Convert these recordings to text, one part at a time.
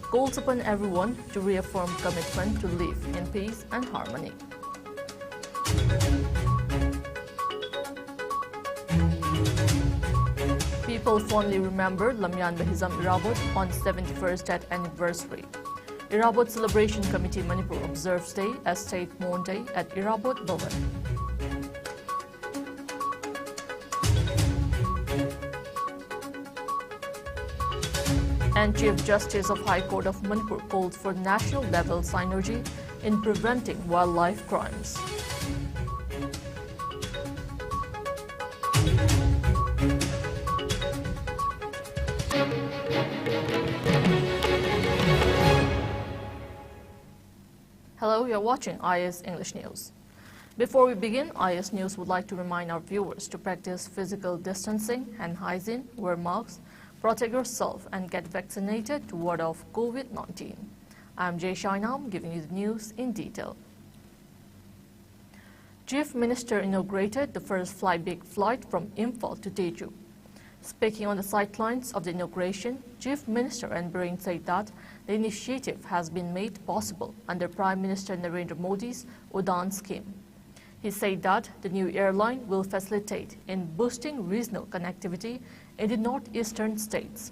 calls upon everyone to reaffirm commitment to live in peace and harmony. People fondly remember Lamyan Bahizam Irabot on 71st death anniversary. Irabot Celebration Committee Manipur observes day as State Mourn Day at Irabot Bhavan. And Chief Justice of High Court of Manipur called for national level synergy in preventing wildlife crimes. Hello, you're watching IS English News. Before we begin, IS News would like to remind our viewers to practice physical distancing and hygiene, wear masks, protect yourself and get vaccinated to ward off COVID-19. I'm JESSIA giving you the news in detail. Chief Minister inaugurated the first Fly-Big flight from Imphal to Teju. Speaking on the sidelines of the inauguration, Chief Minister N. Biren said that the initiative has been made possible under Prime Minister Narendra Modi's UDAN scheme. He said that the new airline will facilitate in boosting regional connectivity in the northeastern states.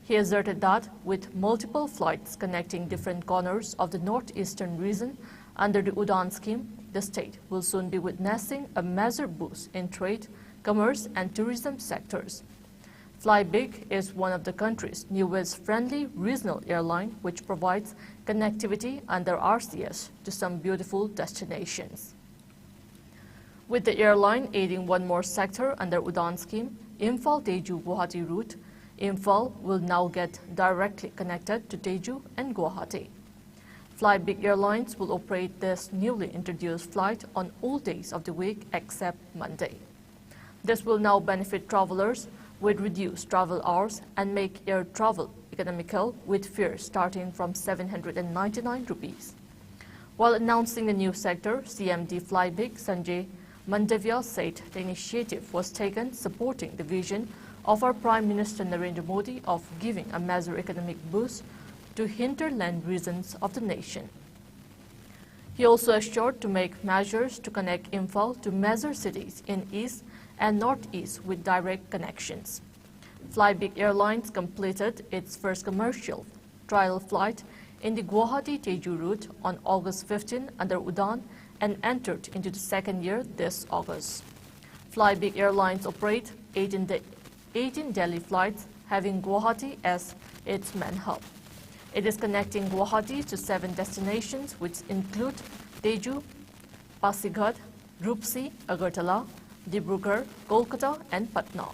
He asserted that with multiple flights connecting different corners of the northeastern region under the UDAN scheme, the state will soon be witnessing a major boost in trade, commerce and tourism sectors. Fly-Big is one of the country's newest friendly regional airline which provides connectivity under RCS to some beautiful destinations. With the airline aiding one more sector under UDAN scheme, Imphal-Teju-Guwahati route, Imphal will now get directly connected to Teju and Guwahati. Fly-Big Airlines will operate this newly introduced flight on all days of the week except Monday. This will now benefit travelers with reduced travel hours and make air travel economical with fares starting from 799 rupees. While announcing the new sector, CMD Fly-Big Sanjay Mandavia said the initiative was taken supporting the vision of our Prime Minister Narendra Modi of giving a major economic boost to hinterland regions of the nation. He also assured to make measures to connect Imphal to major cities in east and northeast with direct connections. Fly-Big Airlines completed its first commercial trial flight in the Guwahati-Teju route on August 15 under UDAN and entered into the second year this August. Fly-Big Airlines operate 18 daily flights, having Guwahati as its main hub. It is connecting Guwahati to 7 destinations, which include Teju, Pasighat, Rupsi, Agartala, Dibrugarh, Kolkata, and Patna.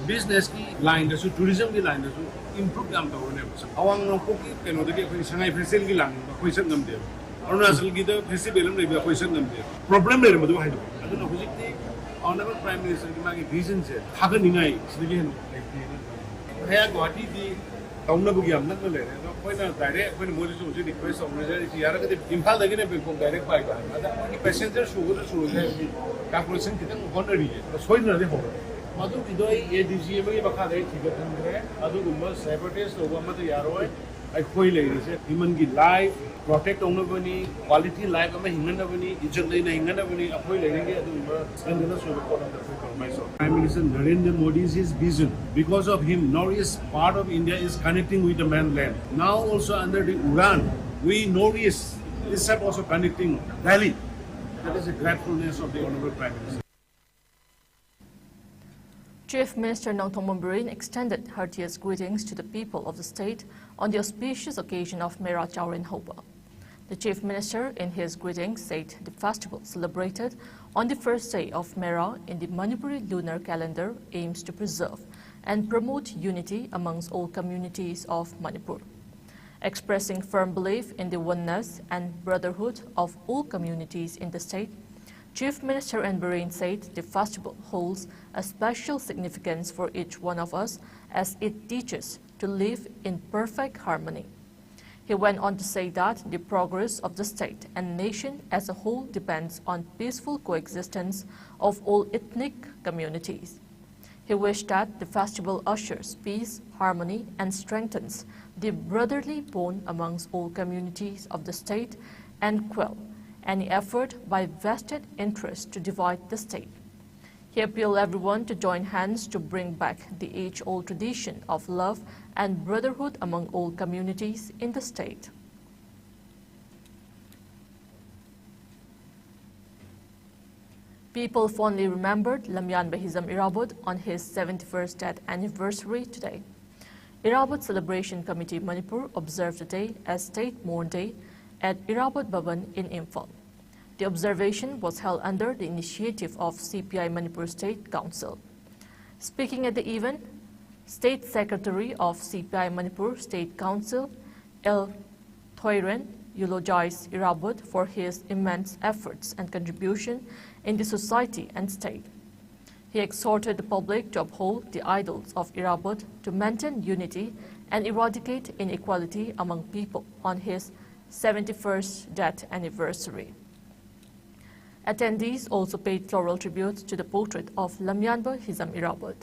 Business ki line dasu tourism ki line dasu improve yam tawne ba awang no ko ki keno de ko sangai festival ki line ba koi sang ngam de arunachal ki da festival am le ba koi sang ngam de problem le ma du hai do adu no hujik ti honorable prime minister ki ma ki vision se thaga ningai sidigi hen haya Guwahati di tauna bu yam nak le no koi na direct koi modi su ji request on re ji yara ka Imphal da ki ne bangkok direct pai ba ada ki passenger su go su le calculation ki tang honorary soi na de ho Madu Pidoi, ADG, Bakade, Tibetan, Adu sabotage, Obama, Yaroi, I coil human life, protect only quality life, I'm a Hinganavani, Ijana Hinganavani, a coil Prime Minister Narendra Modi's vision. Because of him, Northeast part of India is connecting with the mainland. Now also under the UDAN, we Northeast is also connecting Delhi. That is the gratefulness of the Honorable Prime Minister. Chief Minister Nangthongmon Biren extended heartiest greetings to the people of the state on the auspicious occasion of Mera Chaurin Hoba. The Chief Minister, in his greetings, said the festival celebrated on the first day of Mera in the Manipuri lunar calendar aims to preserve and promote unity amongst all communities of Manipur. Expressing firm belief in the oneness and brotherhood of all communities in the state, Chief Minister N. Biren said the festival holds a special significance for each one of us as it teaches to live in perfect harmony. He went on to say that the progress of the state and nation as a whole depends on peaceful coexistence of all ethnic communities. He wished that the festival ushers peace, harmony, and strengthens the brotherly bond amongst all communities of the state and quell any effort by vested interests to divide the state. He appealed everyone to join hands to bring back the age-old tradition of love and brotherhood among all communities in the state. People fondly remembered Lamyan Bahizam Irabud on his 71st death anniversary today. Irabud Celebration Committee Manipur observed the day as State Mourn Day at Irabud Bhavan in Imphal. The observation was held under the initiative of CPI Manipur State Council. Speaking at the event, State Secretary of CPI Manipur State Council, L. Thoiren, eulogized Irabud for his immense efforts and contribution in the society and state. He exhorted the public to uphold the idols of Irabud to maintain unity and eradicate inequality among people on his 71st death anniversary. Attendees also paid floral tribute to the portrait of Lamyan Bahizam Irabud.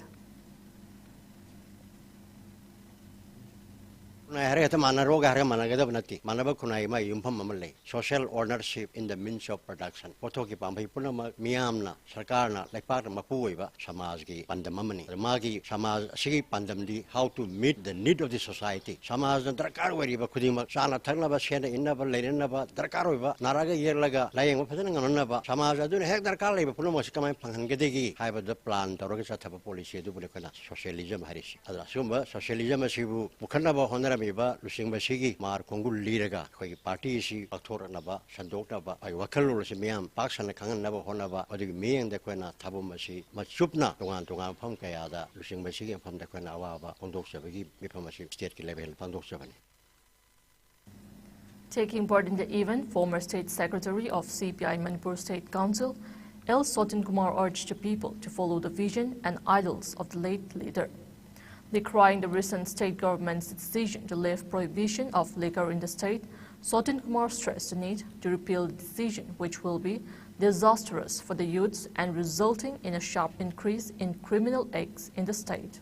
Social ownership in the means of production. Potoki Pampai Punama, Miamna, Sarkarna, like part of Mapuiva, Samazgi, Pandamamani, Magi, Samaz, Sigi Pandamdi, how to meet the need of the society. Samaz and Drakarwariba, Kudima, Sana Tanaba, Shena, Inaba, Lenaba, Drakarova, Naraga Yerlaga, lying up on Nava, Samaz, I don't have Drakali, Punamas coming Pangedegi, I have the plan, the Rogas type of policy, Dubulakana, socialism, Harish. Adrasumba, socialism, Sibu, Pukanaba, Honarabiba, Lushing Basigi, Mar Kongul Liraga, party is Naba, Sandoknaba, I Wakalo Simiam, Pax and the Kangan Naba Honaba, or the me and the Quena Tabumasi, Machupna, Tungan Pamkayada, Lushing Basigi from the Quena Wava, Pondosavagi, Mipamasi, state level, Pondosavani. Taking part in the event, former State Secretary of CPI Manipur State Council, L. Sotin Kumar urged the people to follow the vision and idols of the late leader. Decrying the recent state government's decision to lift prohibition of liquor in the state, Sotin Kumar stressed the need to repeal the decision, which will be disastrous for the youths and resulting in a sharp increase in criminal acts in the state.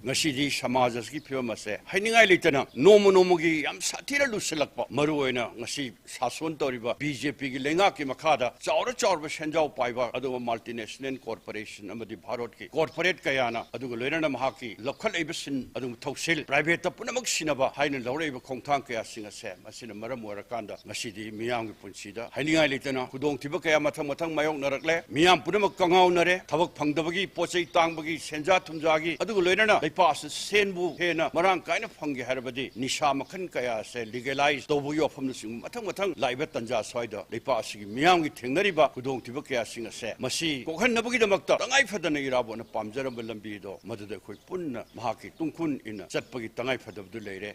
Ngashidi Samajaski Pumase, Hainingai Litana, Nomonomogi, am Satira Lusilakpa, Maruena, Ngasi, Sasun Toriba, BJP, Lengaki Makada, Zaura Chorba Shenjao Paiva, Adu multinational corporation, Amadi Parotki, corporate Kayana, Adu Lena Mahaki, local Abesin, Adu Tosil, private Punamaksinaba, Hainin Loreva Kongtanka Singase, Masina Maramurakanda, Ngashidi, Miang Punsida, Hainingai Litana, who don't Tibaka Matamatang Mayong Narakle, Miam Punamakangao Nare, Tabak Pangdabagi, Posei Tangbagi, Senja Tunjagi, Adu Lena. Pass Senbu Hena Marang kind of Hangi Harabadi, Nisha Makan Kaya say legalized Dobu from the Sing Matang Live Tanja Soida, they pass Miangi Tingariba, who don't Tibuka sing a say. Masi, Kohan Nabuki the Makta, Tangai for the Nairab on a Pamzera Lambido, Mother the Kupun, Mahaki, Tunkun in a Setpagi Tangai for the Lady.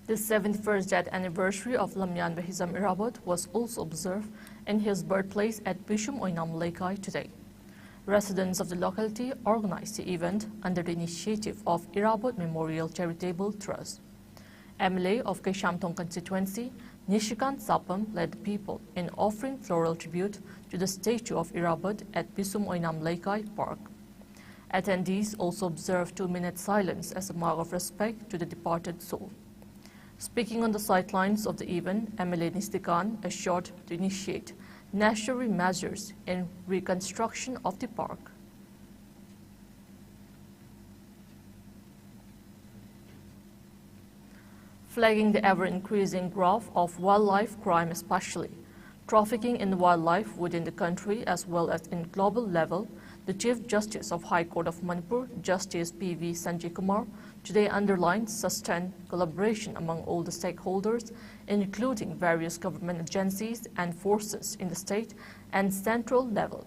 The 71st death anniversary of Lamyan Bahizam Irabud was also observed in his birthplace at Bishum OINAM Laikai today. Residents of the locality organized the event under the initiative of Irabud Memorial Charitable Trust. MLA of Keshamtong constituency, Nishikant Sapam, led the people in offering floral tribute to the statue of Irabud at Bisum OINAM Laikai Park. Attendees also observed 2-minute silence as a mark of respect to the departed soul. Speaking on the sidelines of the event, MLA Nistikan assured to initiate necessary measures in reconstruction of the park. Flagging the ever-increasing growth of wildlife crime, especially trafficking in wildlife within the country as well as in global level, the Chief Justice of High Court of Manipur, Justice P.V. Sanjay Kumar, today underlined sustained collaboration among all the stakeholders, including various government agencies and forces in the state and central level.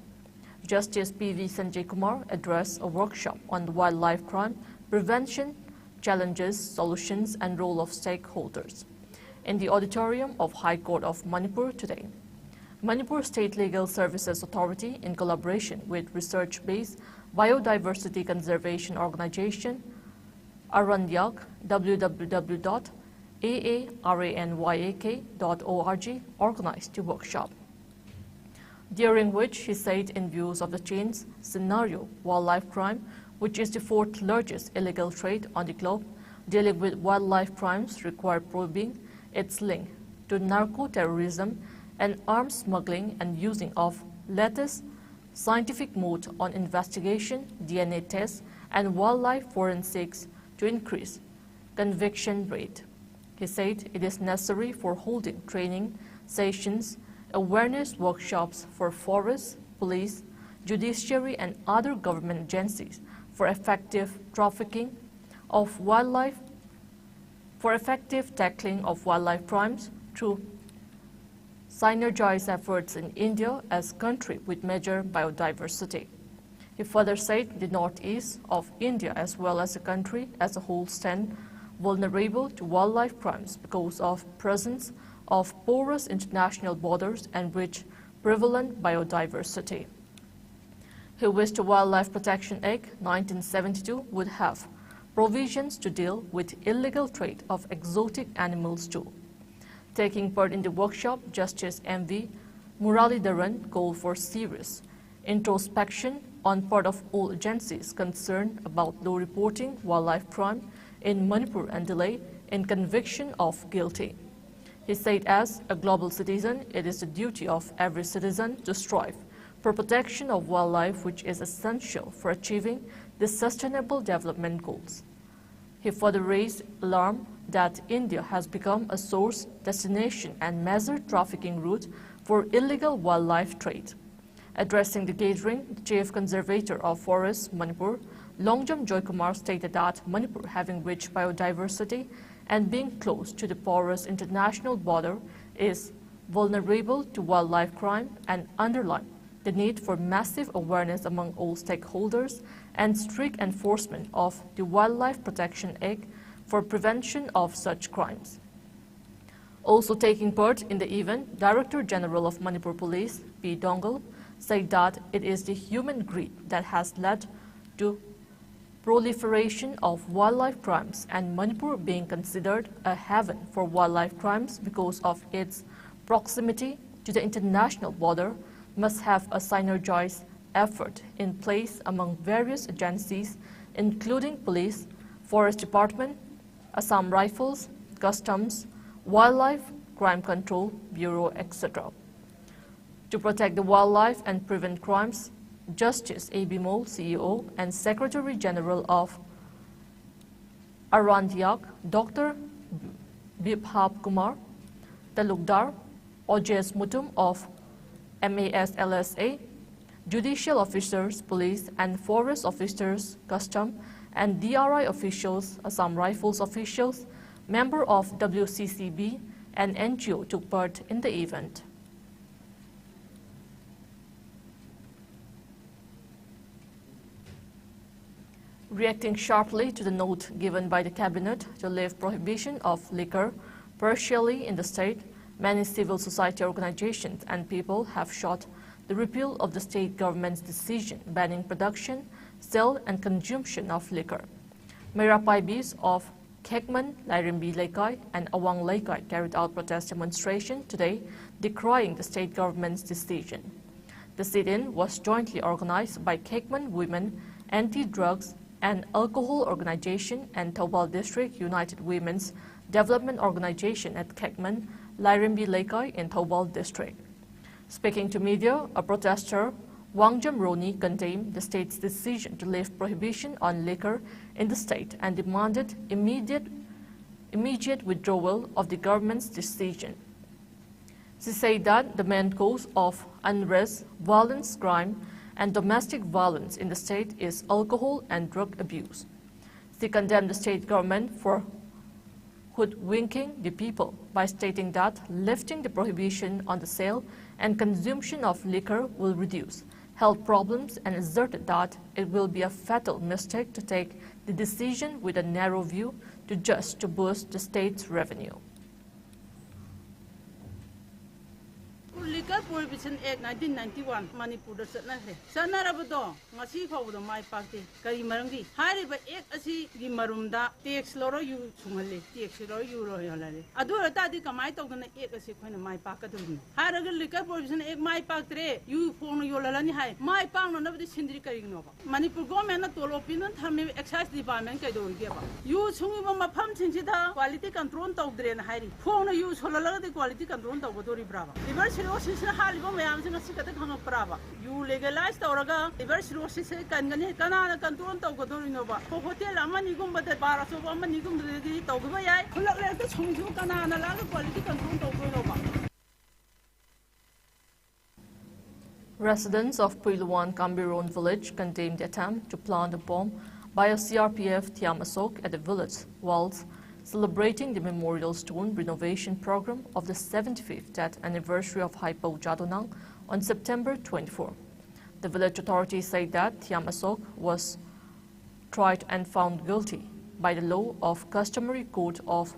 Justice P.V. Sanjay Kumar addressed a workshop on wildlife crime prevention, challenges, solutions, and role of stakeholders in the auditorium of High Court of Manipur today. Manipur State Legal Services Authority, in collaboration with research-based Biodiversity Conservation Organization, Aranyak, www.aaranyak.org, organized the workshop, during which he said, in view of the change scenario, wildlife crime, which is the fourth largest illegal trade on the globe, dealing with wildlife crimes require probing its link to narco-terrorism and arms smuggling and using of latest scientific mode on investigation, DNA tests, and wildlife forensics to increase conviction rate. He said it is necessary for holding training sessions, awareness workshops for forest, police, judiciary, and other government agencies for effective trafficking of wildlife, for effective tackling of wildlife crimes through synergized efforts in India as a country with major biodiversity. He further said the northeast of India as well as the country as a whole stand vulnerable to wildlife crimes because of presence of porous international borders and rich prevalent biodiversity. He wished the Wildlife Protection Act 1972 would have provisions to deal with illegal trade of exotic animals too. Taking part in the workshop, Justice M.V. Muralidharan called for serious introspection on part of all agencies concerned about low reporting wildlife crime in Manipur and delay in conviction of guilty. He said, as a global citizen, it is the duty of every citizen to strive for protection of wildlife, which is essential for achieving the Sustainable Development Goals. He further raised alarm that India has become a source, destination, and major trafficking route for illegal wildlife trade. Addressing the gathering, the Chief Conservator of Forests, Manipur, Longjam Joykumar, stated that Manipur, having rich biodiversity and being close to the porous international border, is vulnerable to wildlife crime and underlined the need for massive awareness among all stakeholders and strict enforcement of the Wildlife Protection Act for prevention of such crimes. Also taking part in the event, Director General of Manipur Police, P. Dongal, said that it is the human greed that has led to proliferation of wildlife crimes, and Manipur being considered a haven for wildlife crimes because of its proximity to the international border must have a synergized effort in place among various agencies, including police, forest department, Assam Rifles, Customs, Wildlife, Crime Control Bureau, etc. To protect the wildlife and prevent crimes, Justice A.B. Mole, CEO and Secretary General of Arandyak, Dr. Bibhab Kumar, Talukdar, Ojes Mutum of MASLSA, judicial officers, police and forest officers, custom and DRI officials, Assam Rifles officials, member of WCCB and NGO took part in the event. Reacting sharply to the note given by the Cabinet to lift prohibition of liquor partially in the state, many civil society organizations and people have sought the repeal of the state government's decision banning production, sale and consumption of liquor. Merapaibis of Kekman, Lairimbi Laikai and Awang Laikai carried out protest demonstration today decrying the state government's decision. The sit-in was jointly organized by Kekman Women Anti-Drugs and Alcohol Organization and Thoubal District United Women's Development Organization at Kekman, Lairimbi Laikai in Thoubal District. Speaking to media, a protester, Wangjam Roni, condemned the state's decision to lift prohibition on liquor in the state and demanded immediate withdrawal of the government's decision. She said that the main cause of unrest, violence, crime, and domestic violence in the state is alcohol and drug abuse. She condemned the state government for hoodwinking the people by stating that lifting the prohibition on the sale and consumption of liquor will reduce health problems and asserted that it will be a fatal mistake to take the decision with a narrow view to boost the state's revenue. Liquor Prohibition Act 1991 Manipur da Sanarabado, Masi Fawda Mai Party, Karimarangi, Hariba Act Asi di Marunda, TX Loro you Sumali, TX Loro you Royalari. Adura Tadi Kamaito gonna egg as if when my packadun. Haraga Liquor Prohibition Act my pack tray, you phone Yolani High, my pound on the Sindrika Nova. Manipur government to opinion, Tamil Excise Department Kado give up. You Sumima Pumps in Chita, quality control of drain hiding. Phone use Holala the quality control of Vodori Brava. Reverse cirrhosis Halibo Mayams in a Sikata Brava. You legalized Oraga, reverse cirrhosis Canana control of Vodori Nova. For Hotel Amanigum, but the Baras of Amanigum, the Togaya, let the Chungu Canana quality control of Nova. Residents of Puiluan Kambiron village condemned the attempt to plant a bomb by a CRPF Tiamasok at the village whilst celebrating the Memorial Stone renovation program of the 75th death anniversary of Haipo Jadonang on September 24. The village authorities say that Tiamasok was tried and found guilty by the law of customary court of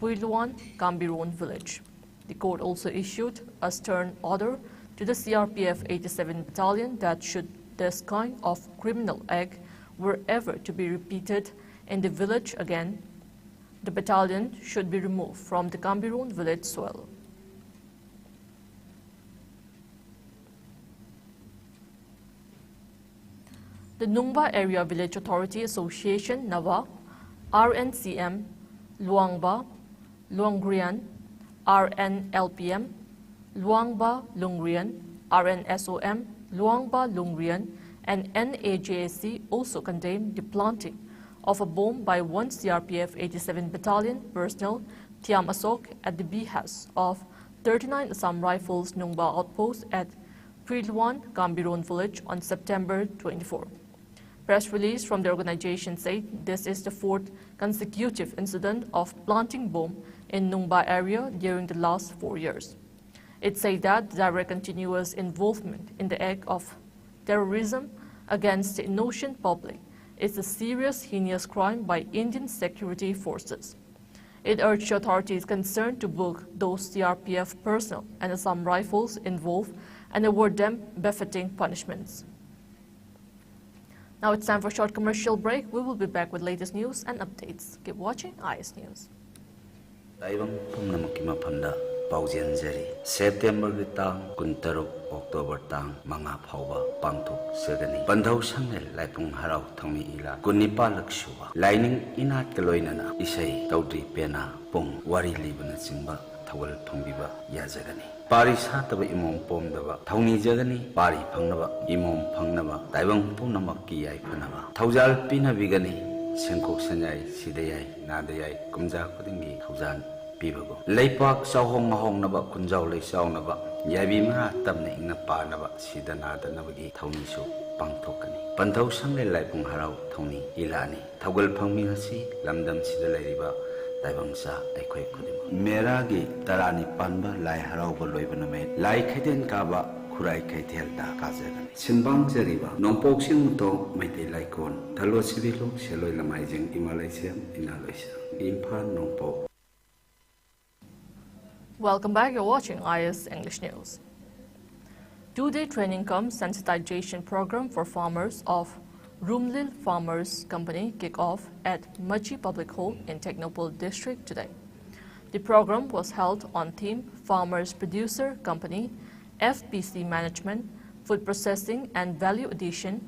Puiluan Kambiron village. The court also issued a stern order to the CRPF 87 Battalion that should this kind of criminal act were ever to be repeated in the village again, the battalion should be removed from the Kambiron village soil. The Nungba Area Village Authority Association Nava, RNCM, Luangba, Luangrian, RNLPM, Luangba Lungrian, RNSOM, Luangba Lungrian, and NAJSC also condemned the planting of a bomb by one CRPF 87 Battalion personnel, Tiamasok, at the behest of 39 Assam Rifles Nungba outpost at Puiluan Kambiron village on September 24. Press release from the organization said this is the fourth consecutive incident of planting bomb in Nungba area during the last 4 years. It said that direct continuous involvement in the act of terrorism against the innocent public is a serious, heinous crime by Indian security forces. It urged authorities concerned to book those CRPF personnel and Assam Rifles involved and award them befitting punishments. Now it's time for a short commercial break. We will be back with latest news and updates. Keep watching IS News. Paujenjari September tang kuntaruk October tang mga phauba pangthok segani bandhau sangnel laipung harau thangmi ila kunipalak suwa lining inat kaloinana isai taudri pena pong wari libana chingba thawal thongbiba yajagani pari sataba imom pomdaba thawni jagani pari phangnaba imom phangnaba taibang punamak ki yai phanaba thawjal pinabigani sengkok sanjai sidayai nadayai kumja kudingi thawjan Leipak Sahong Mahong Naba Kunjau Lay Sao Naba Yabi Mara Tamna Ina Pa Naba Sidana Nabagi Tony So Pangtokani Pantau Sangle Laipung Harau Tony Ilani Toggle Pangmi Hasi Lamdam Sidalariba Taibangsa Equay Kudim Meragi Tarani Panba Lai Harau Boloibaname Lai Kaden Kaba Kurai Kaitelda Kazagan Sinbang Zeriba Nompoksin Muto Mete Laikon Talo Civilo Sheloi Lamajing Imalaysian Inaloisa Impan Nompo. Welcome back, you're watching IS English News. Two-day training cum sensitization program for farmers of Rumlil Farmers Company kick off at Machi Public Hall in Technopole District today. The program was held on theme Farmers Producer Company, FPC Management, Food Processing and Value Addition,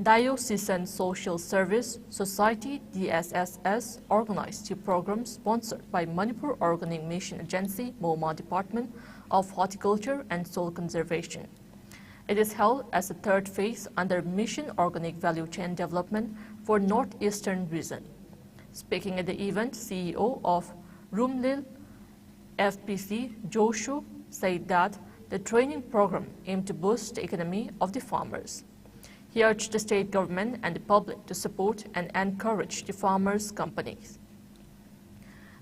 Diocesan Social Service Society DSSS organized the program sponsored by Manipur Organic Mission Agency MOMA Department of Horticulture and Soil Conservation. It is held as a third phase under Mission Organic Value Chain Development for Northeastern Region. Speaking at the event, CEO of Rumlil FPC Joshu said that the training program aimed to boost the economy of the farmers. He urged the state government and the public to support and encourage the farmers' companies.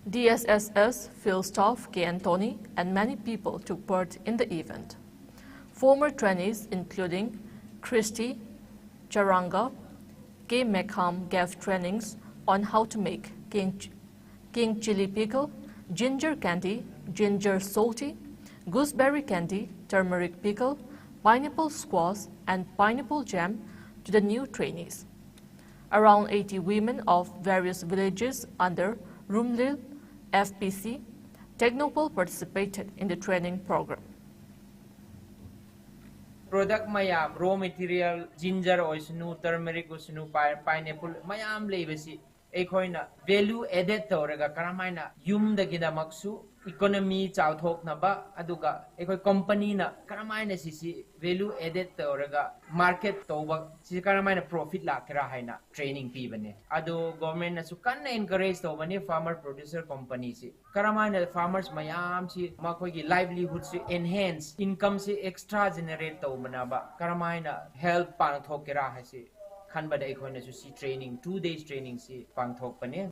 DSSS field staff K. Anthony and many people took part in the event. Former trainees including Christy Charanga, K. Mekham gave trainings on how to make king chili pickle, ginger candy, ginger salty, gooseberry candy, turmeric pickle, pineapple squash, and pineapple jam to the new trainees. Around 80 women of various villages under Rumlil FPC Technopol participated in the training program. Product mayam, raw material, ginger oisnu, turmeric oisnu, pineapple mayam lebesi. Ekoina value added toraga karamaina yum the gidamaksu economy chauthok naba aduga ekoi company na karamaina sisi value added toraga market toba si karamaina profit la kara haina training pi bane adu government na su kanna encourage to bane farmer producer company si karamaina farmers mayam si makoi gi livelihood si enhance income si extra generate to manaba karamaina help pang thok kara ha si training 2 days training si pangthok pane.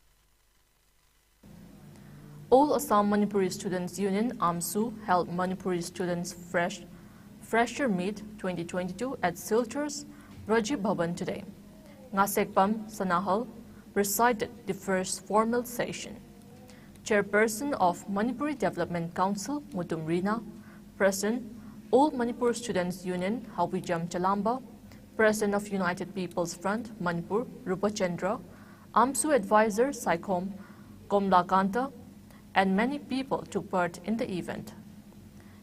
All Assam Manipuri Students Union AMSU held Manipuri Students Fresher Meet 2022 at Silchur's Rajiv Bhavan today. Ngasekpam Sanahal presided the first formal session. Chairperson of Manipuri Development Council Mutum Rina, President All Manipur Students Union Hawijam Chalamba, President of United People's Front, Manipur, Rupa Chandra, AMSU advisor Iscom Komlakanta, and many people took part in the event.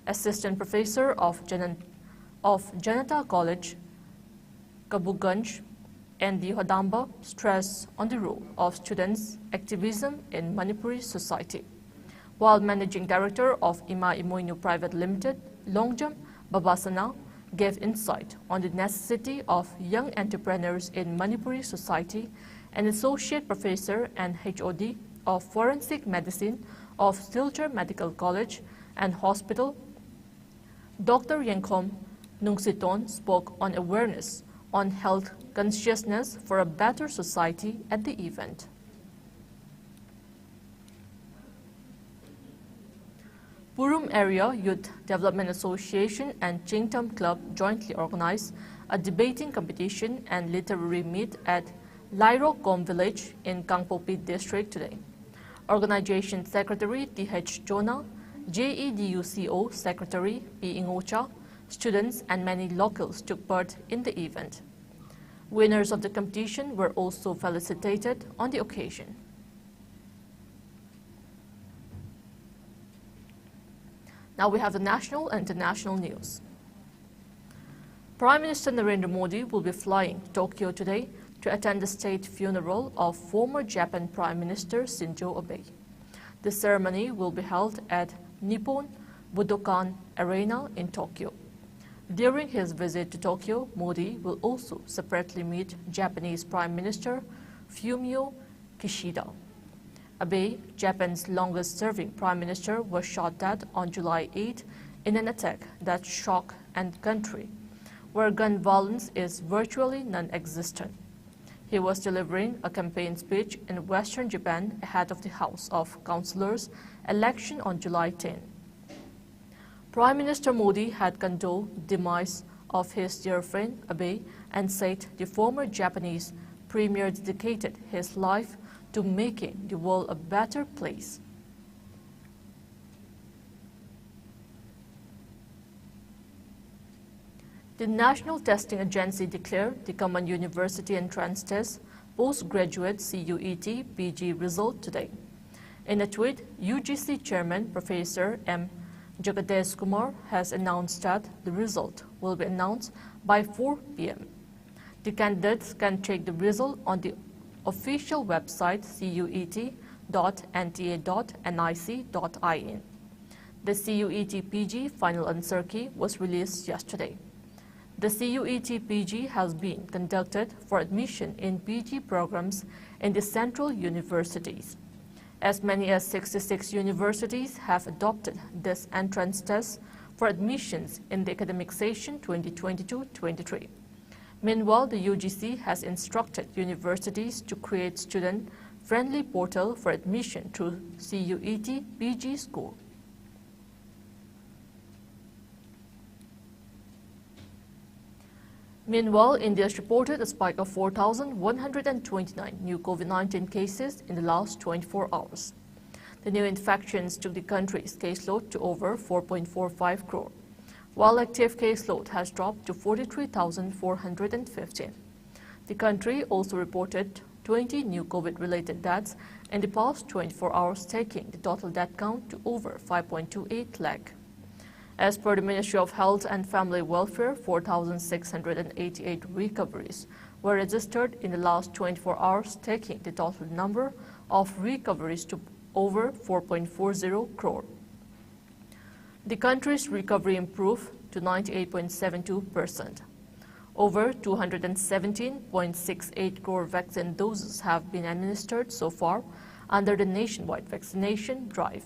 Assistant Professor of Janata College, Kabuganj, and the Hodamba stressed on the role of students' activism in Manipuri society, while Managing Director of Ima Imoinu Private Limited, Longjam Babasana, gave insight on the necessity of young entrepreneurs in Manipuri society, and Associate Professor and HOD of Forensic Medicine of Silchar Medical College and Hospital, Dr. Yenkom Nungsiton spoke on awareness on health consciousness for a better society at the event. Purum Area Youth Development Association and Chingtam Club jointly organized a debating competition and literary meet at Lairokom village in Kangpopi district today. Organization Secretary T.H. Jona, JEDUCO Secretary P. Ingocha, students and many locals took part in the event. Winners of the competition were also felicitated on the occasion. Now we have the national and international news. Prime Minister Narendra Modi will be flying to Tokyo today to attend the state funeral of former Japan Prime Minister Shinzo Abe. The ceremony will be held at Nippon Budokan Arena in Tokyo. During his visit to Tokyo, Modi will also separately meet Japanese Prime Minister Fumio Kishida. Abe, Japan's longest-serving prime minister, was shot dead on July 8 in an attack that shocked the country, where gun violence is virtually non-existent. He was delivering a campaign speech in western Japan ahead of the House of Councillors election on July 10. Prime Minister Modi had condoled the demise of his dear friend Abe and said the former Japanese premier dedicated his life to making the world a better place. The National Testing Agency declared the Common University Entrance Test Postgraduate CUET PG result today. In a tweet, UGC Chairman Professor M. Jagadesh Kumar has announced that the result will be announced by 4 p.m. The candidates can check the result on the official website cuet.nta.nic.in. The CUET PG final answer key was released yesterday. The CUET PG has been conducted for admission in PG programs in the central universities. As many as 66 universities have adopted this entrance test for admissions in the academic session 2022-23. Meanwhile, the UGC has instructed universities to create student-friendly portal for admission through CUET PG School. Meanwhile, India has reported a spike of 4,129 new COVID-19 cases in the last 24 hours. The new infections took the country's caseload to over 4.45 crore, while active caseload has dropped to 43,415. The country also reported 20 new COVID-related deaths in the past 24 hours, taking the total death count to over 5.28 lakh. As per the Ministry of Health and Family Welfare, 4,688 recoveries were registered in the last 24 hours, taking the total number of recoveries to over 4.40 crore. The country's recovery improved to 98.72%. Over 217.68 crore vaccine doses have been administered so far under the nationwide vaccination drive.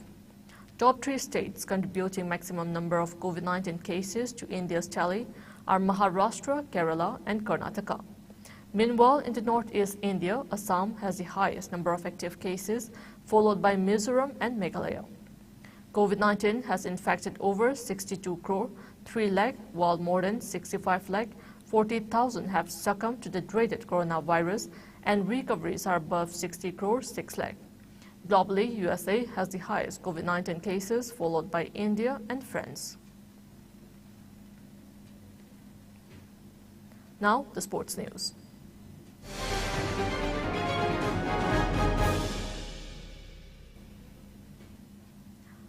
Top 3 states contributing maximum number of COVID-19 cases to India's tally are Maharashtra, Kerala, and Karnataka. Meanwhile, in the northeast India, Assam has the highest number of active cases, followed by Mizoram and Meghalaya. COVID-19 has infected over 62 crore, 3 lakh, while more than 65 lakh, 40,000 have succumbed to the dreaded coronavirus, and recoveries are above 60 crore, 6 lakh. Globally, USA has the highest COVID-19 cases, followed by India and France. Now, the sports news.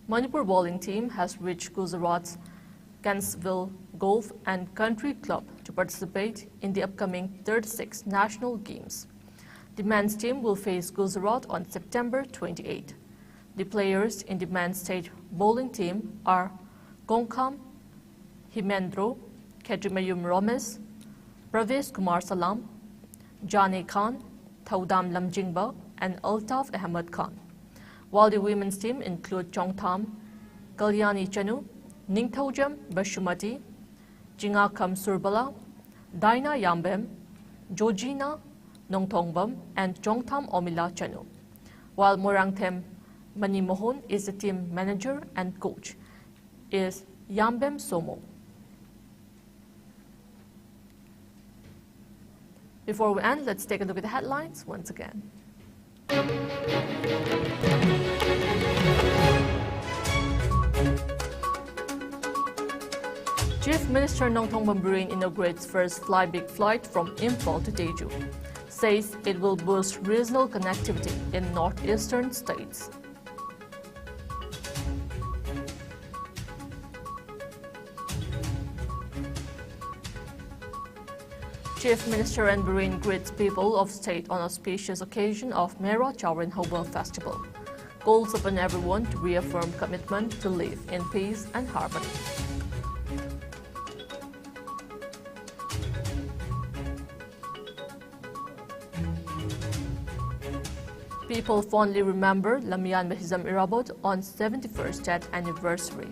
Manipur bowling team has reached Gujarat's Kansville Golf and Country Club to participate in the upcoming 36th National Games. The men's team will face Gujarat on September 28. The players in the men's state bowling team are Gongkham Himendro, Kedrimayum Romes, Pravesh Kumar Salam, Jani Khan, Thaudam Lamjingba, and Altaf Ahmed Khan. While the women's team include Chongtham Kalyani Chanu, Ningthaujam Bashumati, Jingakam Surbala, Daina Yambem, Jojina Nongthongbam, and Chongtham Omila Chanu. While Morangthem Manimohon is the team manager and coach, is Yambem Somo. Before we end, let's take a look at the headlines once again. Chief Minister Nongthong Bamburin inaugurates first fly-big flight from Imphal to Teju. Says it will boost regional connectivity in northeastern states. Chief Minister Bamburin greets people of state on auspicious occasion of Mera Chawrin Hobel Festival. Calls upon everyone to reaffirm commitment to live in peace and harmony. People fondly remember Lamian Mahizam Irabot on 71st death anniversary.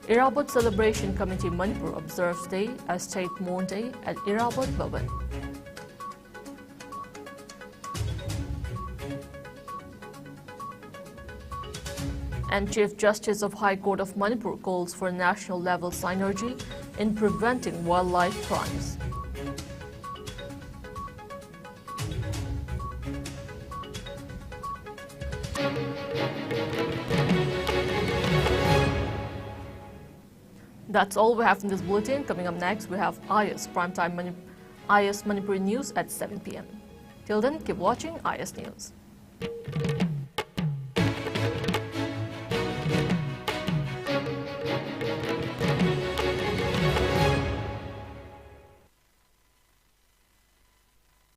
Irabot Celebration Committee Manipur observes day as State Mourn Day at Irabot Bhavan. And Chief Justice of High Court of Manipur calls for national level synergy in preventing wildlife crimes. That's all we have in this bulletin. Coming up next, we have IS Primetime IS Manipur News at 7 p.m. Till then, keep watching IS News.